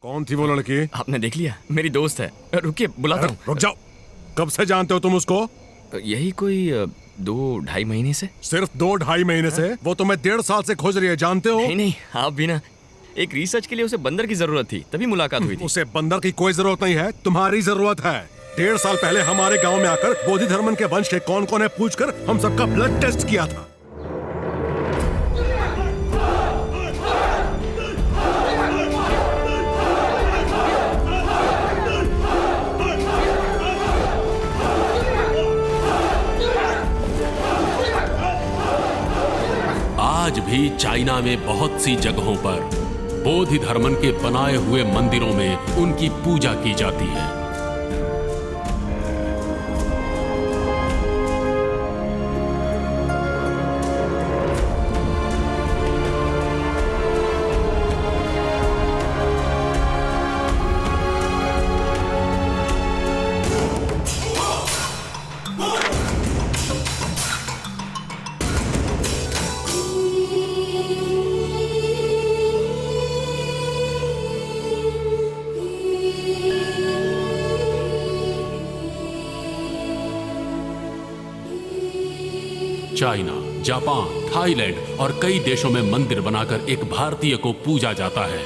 कौन थी वो लड़की? आपने देख लिया? मेरी दोस्त है। रुकिए, बुलाता हूँ। रुक जाओ। कब से जानते हो तुम उसको? यही कोई 2-2.5 महीने से। सिर्फ 2-2.5 महीने से? वो तुम्हें 1.5 साल से खोज रही है, जानते हो? नहीं, आप भी ना। एक रिसर्च के लिए उसे बंदर की जरूरत थी, तभी मुलाकात हुई थी। उसे बंदर की कोई जरूरत नहीं है, तुम्हारी जरूरत है। 1.5 साल पहले हमारे गांव में आकर बोधि धर्मन के वंश के कौन कौन है पूछकर हम सबका ब्लड टेस्ट किया था। आज भी चाइना में बहुत सी जगहों पर बोधि धर्मन के बनाए हुए मंदिरों में उनकी पूजा की जाती है। चाइना, जापान, थाईलैंड और कई देशों में मंदिर बनाकर एक भारतीय को पूजा जाता है,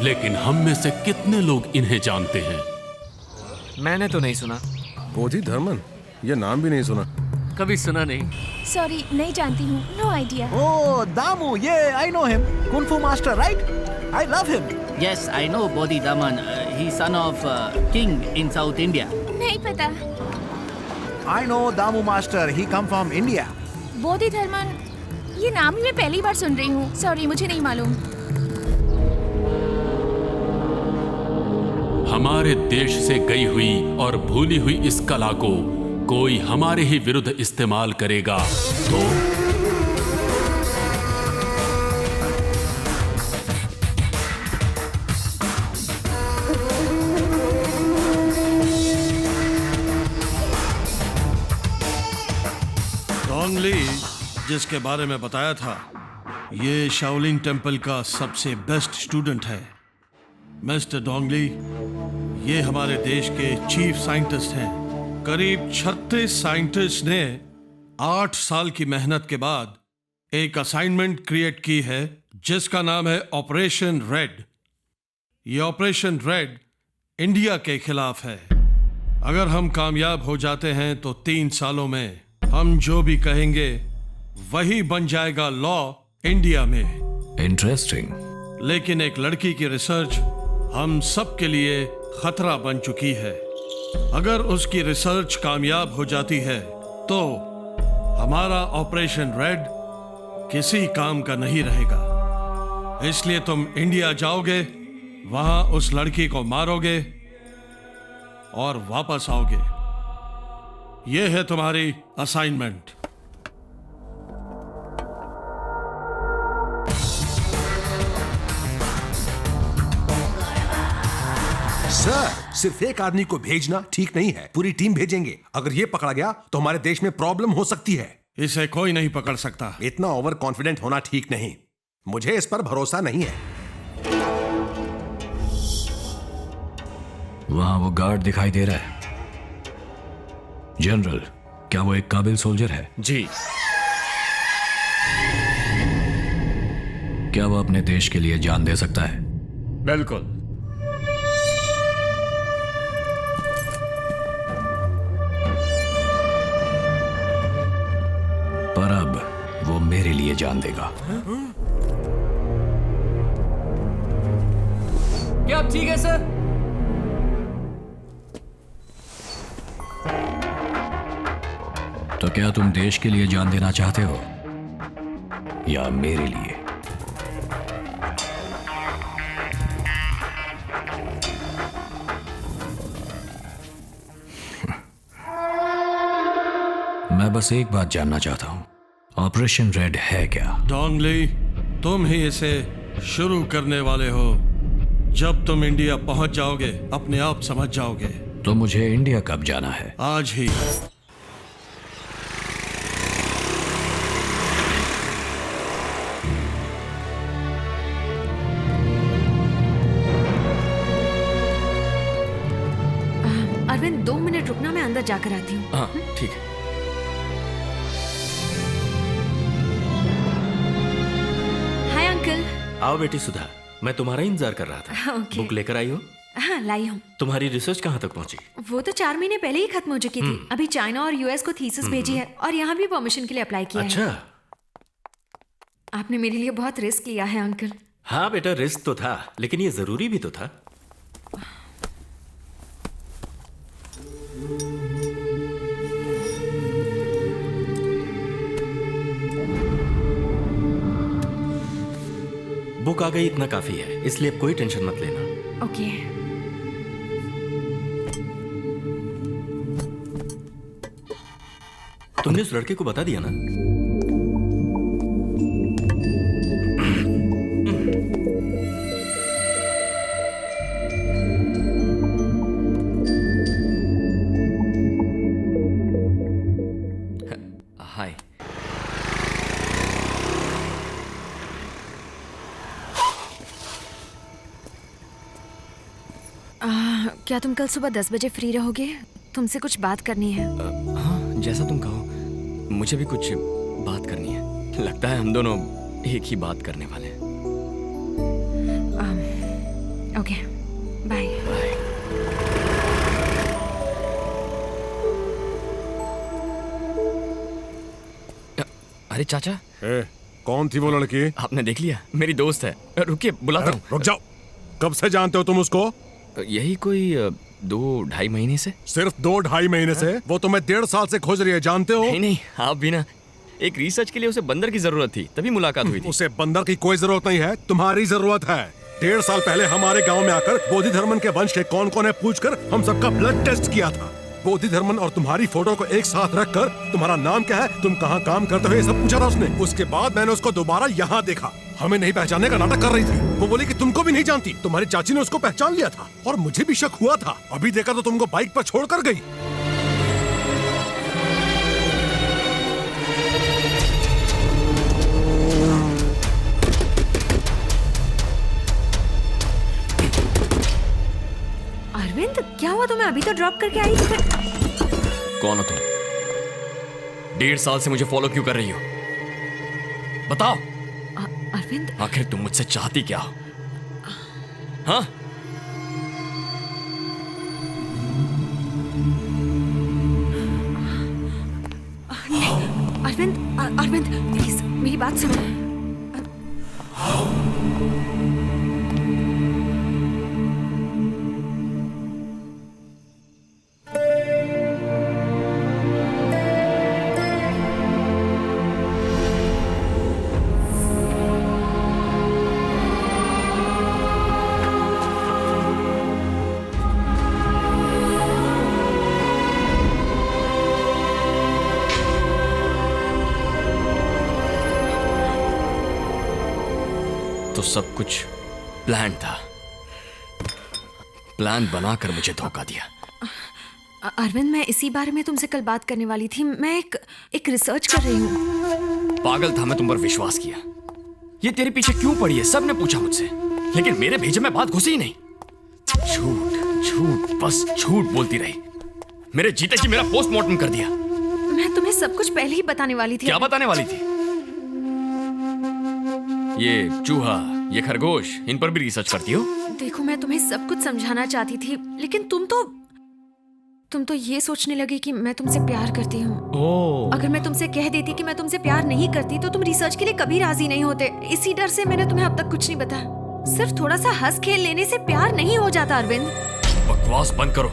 लेकिन हम में से कितने लोग इन्हें जानते हैं? मैंने तो नहीं सुना। बोधि धर्मन? ये नाम भी नहीं सुना। कभी सुना नहीं। सॉरी, नहीं जानती हूँ। No idea. Oh, Damu, yeah, I know him. Kung Fu master, right? I love him. Yes, I know Bodhi Daman. He's son of king in South India. नहीं पता। I know Damu master. He come from India. बोधि धर्मन, ये नाम ही मैं पहली बार सुन रही हूँ। Sorry, मुझे नहीं मालूम। हमारे देश से गई हुई और भूली हुई इस कला को कोई हमारे ही विरुद्ध इस्तेमाल करेगा तो डोंगली, जिसके बारे में बताया था, ये शाओलिन टेम्पल का सबसे बेस्ट स्टूडेंट है। मिस्टर डोंगली, ये हमारे देश के चीफ साइंटिस्ट हैं। करीब 36 साइंटिस्ट ने 8 साल की मेहनत के बाद एक असाइनमेंट क्रिएट की है जिसका नाम है ऑपरेशन रेड। ये ऑपरेशन रेड इंडिया के खिलाफ है। अगर हम कामयाब हो जाते हैं तो 3 सालों में हम जो भी कहेंगे वही बन जाएगा लॉ इंडिया में। इंटरेस्टिंग। लेकिन एक लड़की की रिसर्च हम सब के लिए खतरा बन चुकी है। अगर उसकी रिसर्च कामयाब हो जाती है तो हमारा ऑपरेशन रेड किसी काम का नहीं रहेगा। इसलिए तुम इंडिया जाओगे, वहां उस लड़की को मारोगे और वापस आओगे। यह है तुम्हारी असाइनमेंट। सर, सिर्फ एक आदमी को भेजना ठीक नहीं है, पूरी टीम भेजेंगे। अगर ये पकड़ा गया तो हमारे देश में प्रॉब्लम हो सकती है। इसे कोई नहीं पकड़ सकता। इतना ओवर कॉन्फिडेंट होना ठीक नहीं। मुझे इस पर भरोसा नहीं है। वहां वो गार्ड दिखाई दे रहा है। जनरल, क्या वो एक काबिल सोल्जर है? जी। क्या वो अपने देश के लिए जान दे सकता है? बिल्कुल। पर अब वो मेरे लिए जान देगा। क्या अब ठीक है सर? तो क्या तुम देश के लिए जान देना चाहते हो या मेरे लिए? मैं बस एक बात जानना चाहता हूं, ऑपरेशन रेड है क्या? डोंगली, तुम ही इसे शुरू करने वाले हो। जब तुम इंडिया पहुंच जाओगे अपने आप समझ जाओगे। तो मुझे इंडिया कब जाना है? आज ही। अंदर जाकर आती हूँ। हाँ ठीक है। Hi uncle. आओ बेटी सुधा, मैं तुम्हारा ही इंतजार कर रहा था। ओके। बुक लेकर आई हो? हाँ लाई हूँ। तुम्हारी रिसर्च कहाँ तक पहुंची? वो तो 4 महीने पहले ही खत्म हो चुकी थी। अभी चाइना और यूएस को थीसिस भेजी है और यहाँ भी परमिशन के लिए अप्लाई किया है। अच्छा। आपने मेरे लिए बहुत रिस्क लिया है अंकल। हाँ बेटा, रिस्क तो था, लेकिन ये जरूरी भी तो था। बुक आ गई, इतना काफी है, इसलिए अब कोई टेंशन मत लेना। ओके। तुमने उस लड़के को बता दिया ना? हाय। क्या तुम कल सुबह 10 बजे फ्री रहोगे? तुमसे कुछ बात करनी है। हाँ जैसा तुम कहो, मुझे भी कुछ बात करनी है। लगता है हम दोनों एक ही बात करने वाले हैं। Okay bye. अरे चाचा। कौन थी वो लड़की? आपने देख लिया? मेरी दोस्त है। रुकिए बुलाता हूँ। रुक जाओ। कब से जानते हो तुम उसको? यही कोई 2-2.5 महीने से। सिर्फ 2-2.5 महीने से? वो तुम्हें 1.5 साल से खोज रही है, जानते हो? नहीं नहीं, आप भी ना। एक रिसर्च के लिए उसे बंदर की जरूरत थी, तभी मुलाकात हुई थी। उसे बंदर की कोई जरूरत नहीं है, तुम्हारी जरूरत है। 1.5 साल पहले हमारे गांव में आकर बोधि धर्मन के वंश के कौन कौन है पूछकर हम सबका ब्लड टेस्ट किया था। बोधि धर्मन और तुम्हारी फोटो को एक साथ रखकर तुम्हारा नाम क्या है, तुम कहाँ काम करते हो, ये सब पूछा था उसने। उसके बाद मैंने उसको दोबारा यहाँ देखा। हमें नहीं पहचानने का नाटक कर रही थी। वो बोली कि तुमको भी नहीं जानती। तुम्हारी चाची ने उसको पहचान लिया था और मुझे भी शक हुआ था। अभी देखा तो तुमको बाइक पर छोड़कर गई। अरविंद क्या हुआ तुम्हें? अभी तो ड्रॉप करके आई थी। कौन हो तुम? 1.5 साल से मुझे फॉलो क्यों कर रही हो? बताओ। अरविंद आखिर तुम मुझसे चाहती क्या हो? हाँ? अरविंद अरविंद प्लीज मेरी बात सुनो। तो सब कुछ प्लान था। प्लान बनाकर मुझे धोखा दिया। अरविंद मैं इसी बारे में तुमसे कल बात करने वाली थी। मैं एक रिसर्च कर रही हूँ। पागल था मैं तुम पर विश्वास किया। ये तेरे पीछे क्यों पड़ी है सबने पूछा मुझसे, लेकिन मेरे भेजे में बात घुसी ही नहीं। झूठ झूठ बस झूठ बोलती रही। मेरे जीते जी मेरा पोस्टमार्टम कर दिया। मैं तुम्हें सब कुछ पहले ही बताने वाली थी। क्या बताने वाली थी? ये चूहा, ये खरगोश, इन पर भी रिसर्च करती हो? देखो मैं तुम्हें सब कुछ समझाना चाहती थी, लेकिन तुम तो ये सोचने लगी कि मैं तुमसे प्यार करती हूँ। अगर मैं तुमसे कह देती कि मैं तुमसे प्यार नहीं करती तो तुम रिसर्च के लिए कभी राजी नहीं होते। इसी डर से मैंने तुम्हें अब तक कुछ नहीं बताया। सिर्फ थोड़ा सा हंस खेल लेने से प्यार नहीं हो जाता अरविंद। बकवास बंद करो।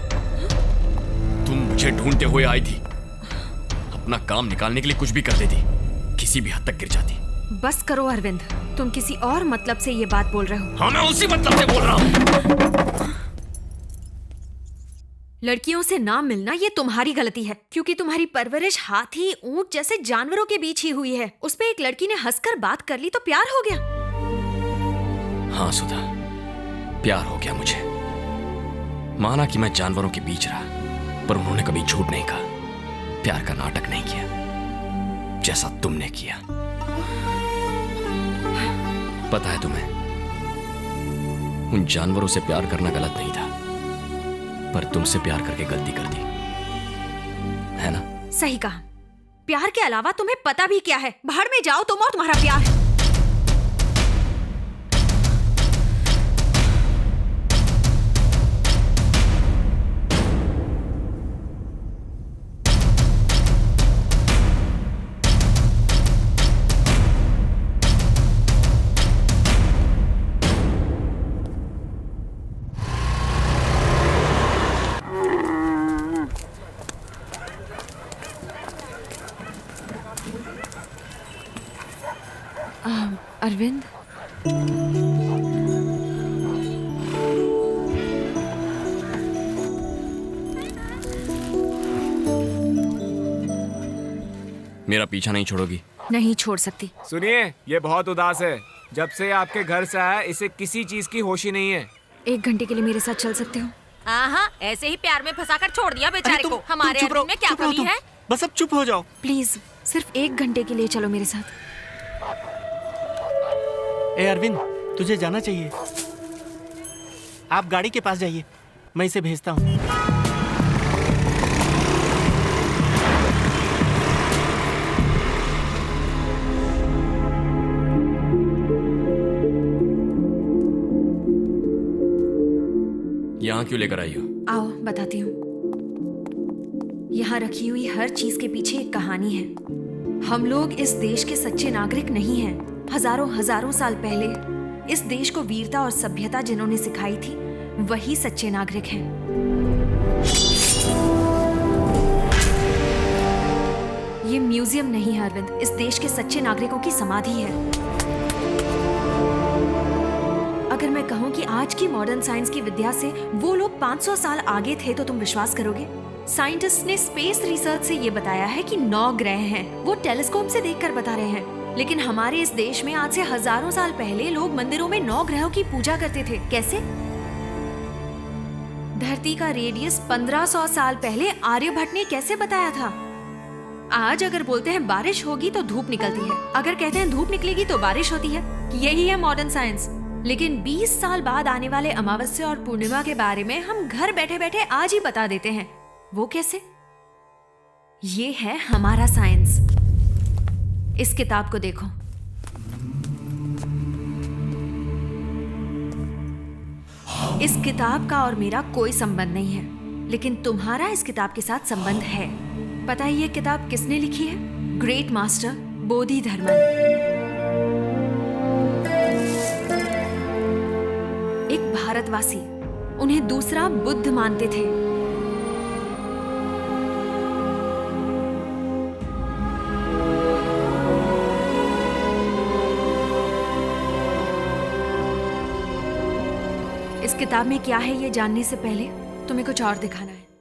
तुम मुझे ढूंढते हुए आई थी। अपना काम निकालने के लिए कुछ भी कर देती, किसी भी हद तक गिर जाती। बस करो अरविंद, तुम किसी और मतलब से ये बात बोल रहे हो। हाँ मैं उसी मतलब से बोल रहा हूँ। लड़कियों से ना मिलना ये तुम्हारी गलती है, क्योंकि तुम्हारी परवरिश हाथी ऊंट जैसे जानवरों के बीच ही हुई है। उस पे एक लड़की ने हंसकर बात कर ली तो प्यार हो गया। हाँ सुधा, प्यार हो गया मुझे। माना कि मैं जानवरों के बीच रहा, पर उन्होंने कभी झूठ नहीं कहा, प्यार का नाटक नहीं किया जैसा तुमने किया। पता है तुम्हें, उन जानवरों से प्यार करना गलत नहीं था, पर तुमसे प्यार करके गलती कर दी। है ना? सही कहा। प्यार के अलावा तुम्हें पता भी क्या है? भाड़ में जाओ तुम और तुम्हारा प्यार। अरविंद, मेरा पीछा नहीं छोड़ोगी? नहीं छोड़ सकती। सुनिए, ये बहुत उदास है। जब से आपके घर से आया इसे किसी चीज की होश ही नहीं है। 1 घंटे के लिए मेरे साथ चल सकते हो? हाँ, ऐसे ही प्यार में फंसाकर छोड़ दिया बेचारे को। हमारे अरविंद में क्या कमी है? बस अब चुप हो जाओ। प्लीज सिर्फ 1 घंटे के लिए चलो मेरे साथ। ए अरविंद, तुझे जाना चाहिए। आप गाड़ी के पास जाइए, मैं इसे भेजता हूँ। यहाँ क्यों लेकर आई हो? आओ बताती हूँ। यहाँ रखी हुई हर चीज के पीछे एक कहानी है। हम लोग इस देश के सच्चे नागरिक नहीं हैं। हजारों साल पहले इस देश को वीरता और सभ्यता जिन्होंने सिखाई थी, वही सच्चे नागरिक हैं। ये म्यूजियम नहीं है अरविंद, इस देश के सच्चे नागरिकों की समाधि है। अगर मैं कहूँ कि आज की मॉडर्न साइंस की विद्या से वो लोग 500 साल आगे थे तो तुम विश्वास करोगे? साइंटिस्ट ने स्पेस रिसर्च से ये बताया है कि 9 ग्रह हैं। वो टेलीस्कोप से देखकर बता रहे हैं। लेकिन हमारे इस देश में आज से हजारों साल पहले लोग मंदिरों में 9 ग्रहों की पूजा करते थे। कैसे? धरती का रेडियस 1500 साल पहले आर्यभट्ट ने कैसे बताया था? आज अगर बोलते हैं बारिश होगी तो धूप निकलती है, अगर कहते हैं धूप निकलेगी तो बारिश होती है। यही है मॉडर्न साइंस। लेकिन 20 साल बाद आने वाले अमावस्या और पूर्णिमा के बारे में हम घर बैठे बैठे आज ही बता देते हैं। वो कैसे? ये है हमारा साइंस। इस किताब को देखो। इस किताब का और मेरा कोई संबंध नहीं है, लेकिन तुम्हारा इस किताब के साथ संबंध है। पता है ये किताब किसने लिखी है? ग्रेट मास्टर बोधि धर्मन। एक भारतवासी, उन्हें दूसरा बुद्ध मानते थे। इस किताब में क्या है ये जानने से पहले तुम्हें कुछ और दिखाना है।